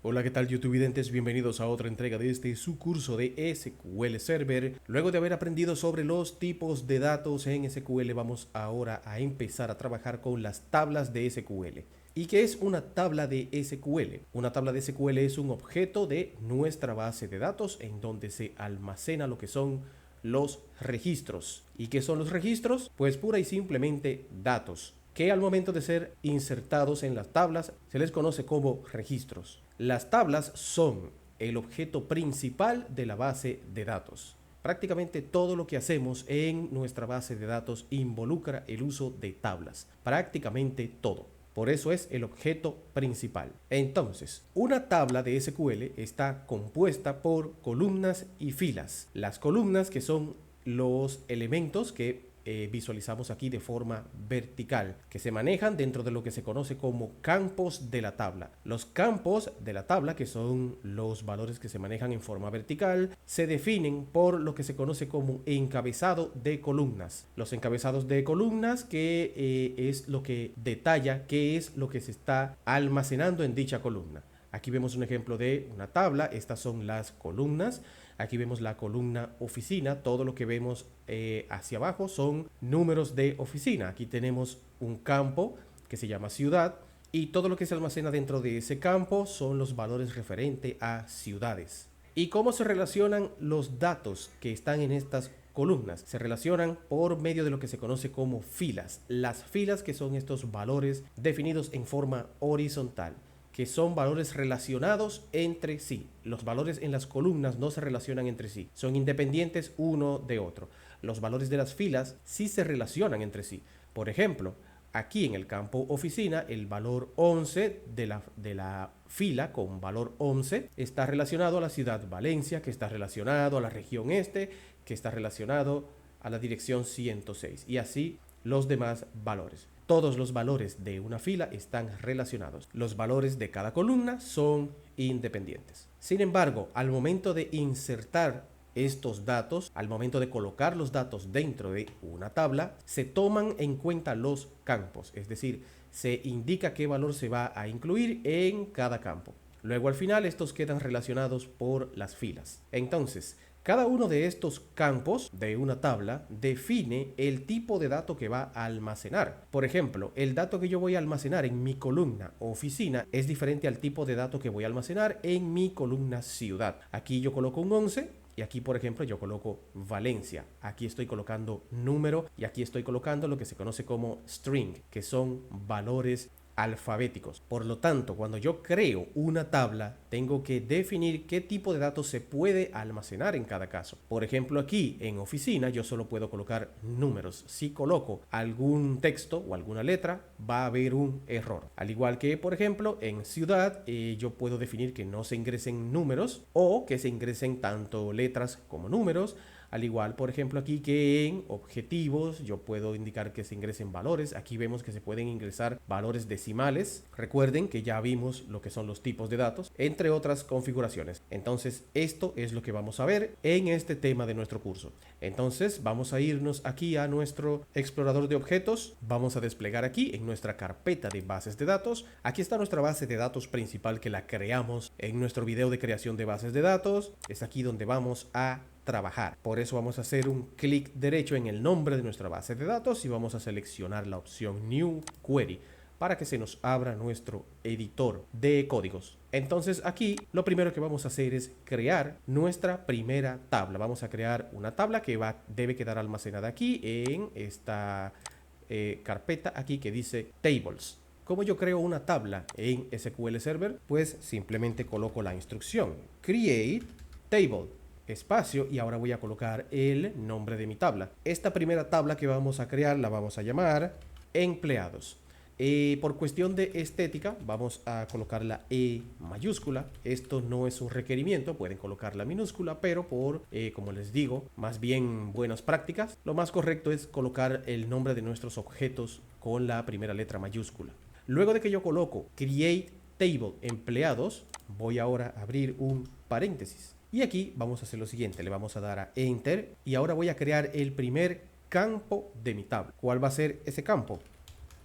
Hola, ¿qué tal YouTubidentes? Bienvenidos a otra entrega de su curso de SQL Server. Luego de haber aprendido sobre los tipos de datos en SQL, vamos ahora a empezar a trabajar con las tablas de SQL. ¿Y qué es una tabla de SQL? Una tabla de SQL es un objeto de nuestra base de datos en donde se almacena lo que son los registros. ¿Y qué son los registros? Pues pura y simplemente datos que al momento de ser insertados en las tablas se les conoce como registros. Las tablas son el objeto principal de la base de datos. Prácticamente todo lo que hacemos en nuestra base de datos involucra el uso de tablas. Prácticamente todo. Por eso es el objeto principal. Entonces, una tabla de SQL está compuesta por columnas y filas. Las columnas, que son los elementos que visualizamos aquí de forma vertical, que se manejan dentro de lo que se conoce como campos de la tabla. Los campos de la tabla, que son los valores que se manejan en forma vertical, se definen por lo que se conoce como encabezado de columnas. Los encabezados de columnas, que es lo que detalla qué es lo que se está almacenando en dicha columna. Aquí vemos un ejemplo de una tabla. Estas son las columnas. Aquí vemos la columna oficina. Todo lo que vemos hacia abajo son números de oficina. Aquí tenemos un campo que se llama ciudad y todo lo que se almacena dentro de ese campo son los valores referentes a ciudades. ¿Y cómo se relacionan los datos que están en estas columnas? Se relacionan por medio de lo que se conoce como filas. Las filas, que son estos valores definidos en forma horizontal, que son valores relacionados entre sí. Los valores en las columnas no se relacionan entre sí, son independientes uno de otro. Los valores de las filas sí se relacionan entre sí. Por ejemplo, aquí en el campo oficina, el valor 11 de la fila con valor 11 está relacionado a la ciudad Valencia, que está relacionado a la región este, que está relacionado a la dirección 106, y así los demás valores. Todos los valores de una fila están relacionados. Los valores de cada columna son independientes. Sin embargo, al momento de insertar estos datos, al momento de colocar los datos dentro de una tabla, se toman en cuenta los campos, es decir, se indica qué valor se va a incluir en cada campo. Luego al final estos quedan relacionados por las filas. Entonces, cada uno de estos campos de una tabla define el tipo de dato que va a almacenar. Por ejemplo, el dato que yo voy a almacenar en mi columna oficina es diferente al tipo de dato que voy a almacenar en mi columna ciudad. Aquí yo coloco un 11 y aquí, por ejemplo, yo coloco Valencia. Aquí estoy colocando número y aquí estoy colocando lo que se conoce como string, que son valores alfabéticos. Por lo tanto, cuando yo creo una tabla, tengo que definir qué tipo de datos se puede almacenar en cada caso. Por ejemplo, aquí en oficina yo solo puedo colocar números. Si coloco algún texto o alguna letra, va a haber un error. Al igual que, por ejemplo, en ciudad, yo puedo definir que no se ingresen números o que se ingresen tanto letras como números. Al igual, por ejemplo, aquí que en objetivos yo puedo indicar que se ingresen valores. Aquí vemos que se pueden ingresar valores decimales. Recuerden que ya vimos lo que son los tipos de datos, entre otras configuraciones. Entonces, esto es lo que vamos a ver en este tema de nuestro curso. Entonces, vamos a irnos aquí a nuestro explorador de objetos. Vamos a desplegar aquí en nuestra carpeta de bases de datos. Aquí está nuestra base de datos principal, que la creamos en nuestro video de creación de bases de datos. Es aquí donde vamos a trabajar. Por eso vamos a hacer un clic derecho en el nombre de nuestra base de datos y vamos a seleccionar la opción New Query para que se nos abra nuestro editor de códigos. Entonces aquí lo primero que vamos a hacer es crear nuestra primera tabla. Vamos a crear una tabla que debe quedar almacenada aquí en esta carpeta aquí que dice Tables. ¿Cómo yo creo una tabla en SQL Server? Pues simplemente coloco la instrucción Create Table, espacio, y ahora voy a colocar el nombre de mi tabla. Esta primera tabla que vamos a crear la vamos a llamar empleados. Por cuestión de estética vamos a colocar la E mayúscula. Esto no es un requerimiento, pueden colocar la minúscula, pero por, como les digo, más bien buenas prácticas, lo más correcto es colocar el nombre de nuestros objetos con la primera letra mayúscula. Luego de que yo coloco Create Table empleados, voy ahora a abrir un paréntesis. Y aquí vamos a hacer lo siguiente, le vamos a dar a Enter y ahora voy a crear el primer campo de mi tabla. ¿Cuál va a ser ese campo?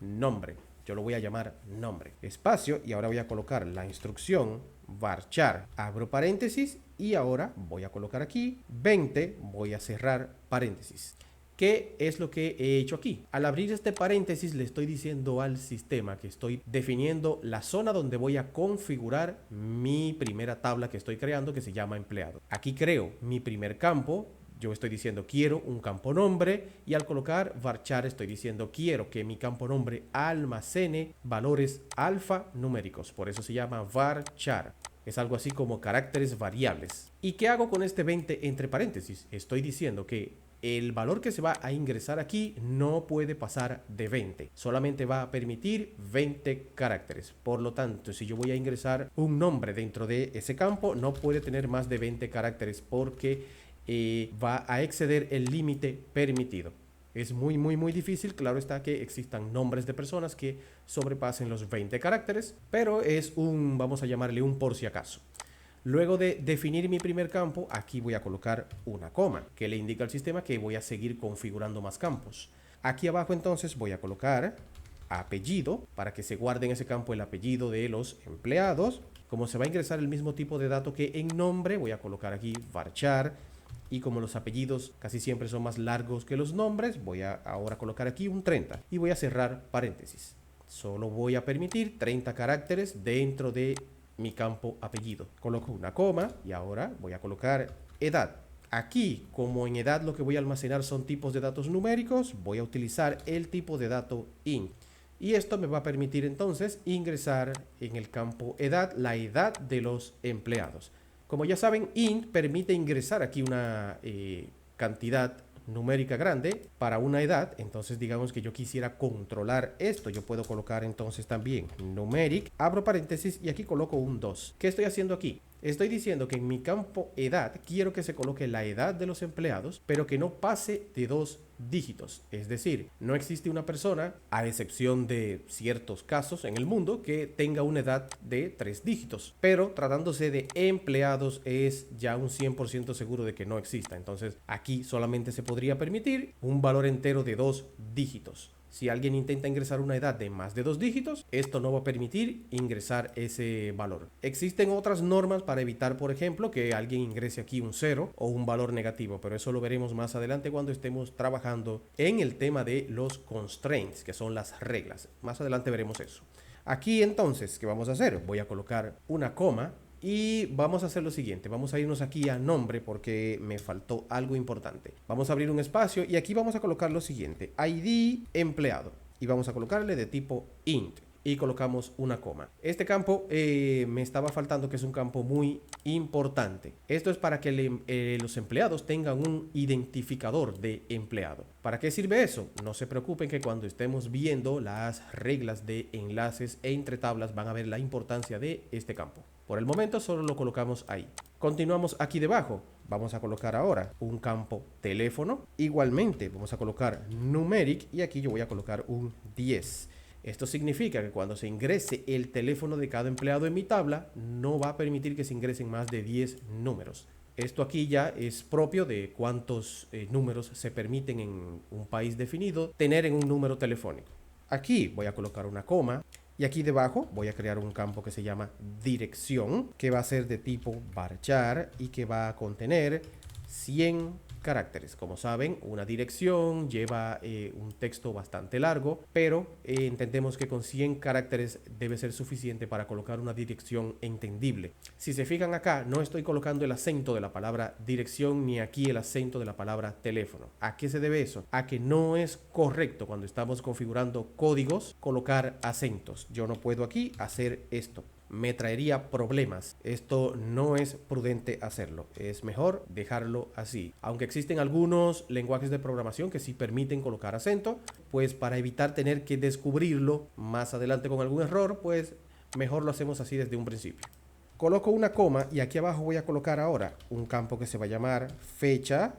Nombre. Yo lo voy a llamar nombre. Espacio, y ahora voy a colocar la instrucción varchar, abro paréntesis y ahora voy a colocar aquí 20, voy a cerrar paréntesis. ¿Qué es lo que he hecho aquí? Al abrir este paréntesis le estoy diciendo al sistema que estoy definiendo la zona donde voy a configurar mi primera tabla que estoy creando, que se llama empleado. Aquí creo mi primer campo. Yo estoy diciendo quiero un campo nombre, y al colocar varchar estoy diciendo quiero que mi campo nombre almacene valores alfanuméricos. Por eso se llama varchar. Es algo así como caracteres variables. ¿Y qué hago con este 20 entre paréntesis? Estoy diciendo que el valor que se va a ingresar aquí no puede pasar de 20. Solamente va a permitir 20 caracteres. Por lo tanto, si yo voy a ingresar un nombre dentro de ese campo, no puede tener más de 20 caracteres porque va a exceder el límite permitido. Es muy difícil, claro está, que existan nombres de personas que sobrepasen los 20 caracteres, pero es un, vamos a llamarle un por si acaso. Luego de definir mi primer campo, aquí voy a colocar una coma, que le indica al sistema que voy a seguir configurando más campos. Aquí abajo entonces voy a colocar apellido, para que se guarde en ese campo el apellido de los empleados. Como se va a ingresar el mismo tipo de dato que en nombre, voy a colocar aquí varchar. Y como los apellidos casi siempre son más largos que los nombres, voy a ahora colocar aquí un 30 y voy a cerrar paréntesis. Solo voy a permitir 30 caracteres dentro de mi campo apellido. Coloco una coma y ahora voy a colocar edad. Aquí, como en edad lo que voy a almacenar son tipos de datos numéricos, voy a utilizar el tipo de dato int. Y esto me va a permitir entonces ingresar en el campo edad la edad de los empleados. Como ya saben, int permite ingresar aquí una cantidad numérica grande para una edad. Entonces digamos que yo quisiera controlar esto, yo puedo colocar entonces también numeric, abro paréntesis y aquí coloco un 2. ¿Qué estoy haciendo aquí? Estoy diciendo que en mi campo edad quiero que se coloque la edad de los empleados, pero que no pase de 2 dígitos. Es decir, no existe una persona, a excepción de ciertos casos en el mundo, que tenga una edad de 3 dígitos. Pero tratándose de empleados es ya un 100% seguro de que no exista. Entonces aquí solamente se podría permitir un valor entero de 2 dígitos. Si alguien intenta ingresar una edad de más de 2 dígitos, esto no va a permitir ingresar ese valor. Existen otras normas para evitar, por ejemplo, que alguien ingrese aquí un 0 o un valor negativo, pero eso lo veremos más adelante cuando estemos trabajando en el tema de los constraints, que son las reglas. Más adelante veremos eso. Aquí entonces, ¿qué vamos a hacer? Voy a colocar una coma. Y vamos a hacer lo siguiente, vamos a irnos aquí a nombre porque me faltó algo importante. Vamos a abrir un espacio y aquí vamos a colocar lo siguiente, ID empleado, y vamos a colocarle de tipo int y colocamos una coma. Este campo me estaba faltando, que es un campo muy importante. Esto es para que los empleados tengan un identificador de empleado. ¿Para qué sirve eso? No se preocupen, que cuando estemos viendo las reglas de enlaces entre tablas van a ver la importancia de este campo. Por el momento solo lo colocamos ahí. Continuamos aquí debajo. Vamos a colocar ahora un campo teléfono. Igualmente vamos a colocar numeric y aquí yo voy a colocar un 10. Esto significa que cuando se ingrese el teléfono de cada empleado en mi tabla, no va a permitir que se ingresen más de 10 números. Esto aquí ya es propio de cuántos números se permiten en un país definido tener en un número telefónico. Aquí voy a colocar una coma. Y aquí debajo voy a crear un campo que se llama dirección, que va a ser de tipo varchar y que va a contener 100 caracteres. Como saben, una dirección lleva un texto bastante largo, pero entendemos que con 100 caracteres debe ser suficiente para colocar una dirección entendible. Si se fijan acá, no estoy colocando el acento de la palabra dirección ni aquí el acento de la palabra teléfono. ¿A qué se debe eso? A que no es correcto cuando estamos configurando códigos colocar acentos. Yo no puedo aquí hacer esto. Me traería problemas. Esto no es prudente hacerlo. Es mejor dejarlo así. Aunque existen algunos lenguajes de programación que sí permiten colocar acento, pues para evitar tener que descubrirlo más adelante con algún error, pues mejor lo hacemos así desde un principio. Coloco una coma y aquí abajo voy a colocar ahora un campo que se va a llamar fecha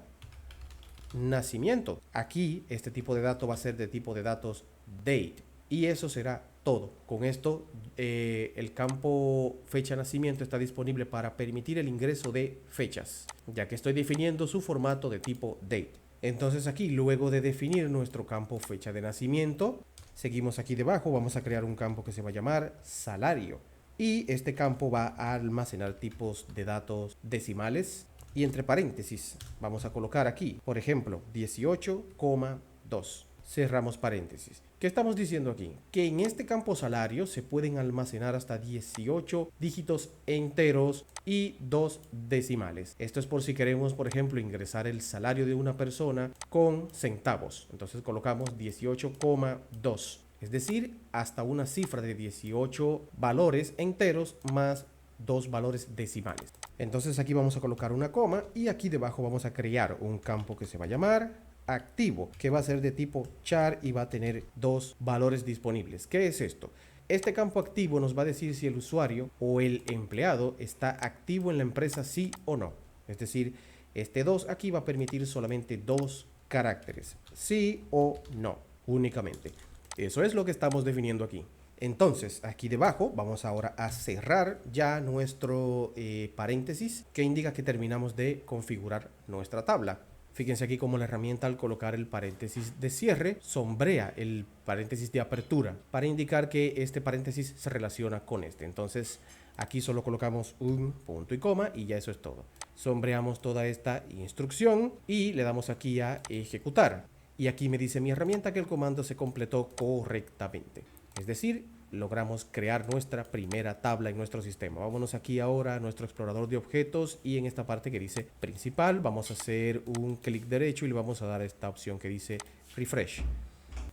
nacimiento. Aquí este tipo de dato va a ser de tipo de datos date. Y eso será todo. Con esto el campo fecha de nacimiento está disponible para permitir el ingreso de fechas, ya que estoy definiendo su formato de tipo date. Entonces aquí, luego de definir nuestro campo fecha de nacimiento, seguimos aquí debajo, vamos a crear un campo que se va a llamar salario. y este campo va a almacenar tipos de datos decimales y entre paréntesis vamos a colocar aquí, por ejemplo, 18,2. Cerramos paréntesis. ¿Qué estamos diciendo aquí? Que en este campo salario se pueden almacenar hasta 18 dígitos enteros y 2 decimales. Esto es por si queremos, por ejemplo, ingresar el salario de una persona con centavos. Entonces colocamos 18,2. Es decir, hasta una cifra de 18 valores enteros más 2 valores decimales. Entonces aquí vamos a colocar una coma y aquí debajo vamos a crear un campo que se va a llamar activo, que va a ser de tipo char y va a tener 2 valores disponibles. ¿Qué es esto? Este campo activo nos va a decir si el usuario o el empleado está activo en la empresa sí o no. Es decir, este 2 aquí va a permitir solamente 2 caracteres, sí o no, únicamente. Eso es lo que estamos definiendo aquí. Entonces, aquí debajo vamos ahora a cerrar ya nuestro paréntesis que indica que terminamos de configurar nuestra tabla. Fíjense aquí cómo la herramienta al colocar el paréntesis de cierre sombrea el paréntesis de apertura para indicar que este paréntesis se relaciona con este. Entonces aquí solo colocamos un punto y coma y ya eso es todo. Sombreamos toda esta instrucción y le damos aquí a ejecutar. Y aquí me dice mi herramienta que el comando se completó correctamente. Es decir, logramos crear nuestra primera tabla en nuestro sistema. Vámonos aquí ahora a nuestro explorador de objetos y en esta parte que dice principal vamos a hacer un clic derecho y le vamos a dar esta opción que dice refresh.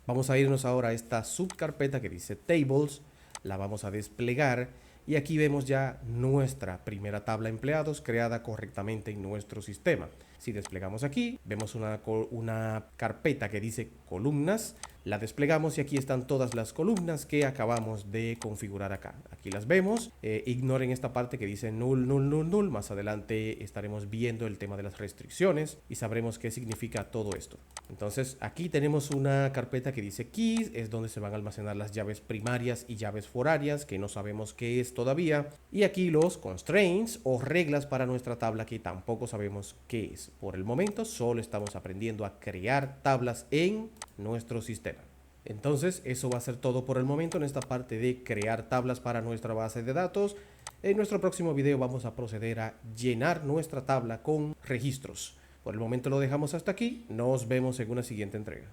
Vamos a irnos ahora a esta subcarpeta que dice tables, la vamos a desplegar y aquí vemos ya nuestra primera tabla empleados creada correctamente en nuestro sistema. Si desplegamos aquí, vemos una carpeta que dice columnas, la desplegamos y aquí están todas las columnas que acabamos de configurar acá. Aquí las vemos, ignoren esta parte que dice null, null, null, null. Más adelante estaremos viendo el tema de las restricciones y sabremos qué significa todo esto. Entonces aquí tenemos una carpeta que dice keys, es donde se van a almacenar las llaves primarias y llaves forarias, que no sabemos qué es todavía. Y aquí los constraints o reglas para nuestra tabla que tampoco sabemos qué es. Por el momento solo estamos aprendiendo a crear tablas en nuestro sistema. Entonces eso va a ser todo por el momento en esta parte de crear tablas para nuestra base de datos. En nuestro próximo video vamos a proceder a llenar nuestra tabla con registros. Por el momento lo dejamos hasta aquí. Nos vemos en una siguiente entrega.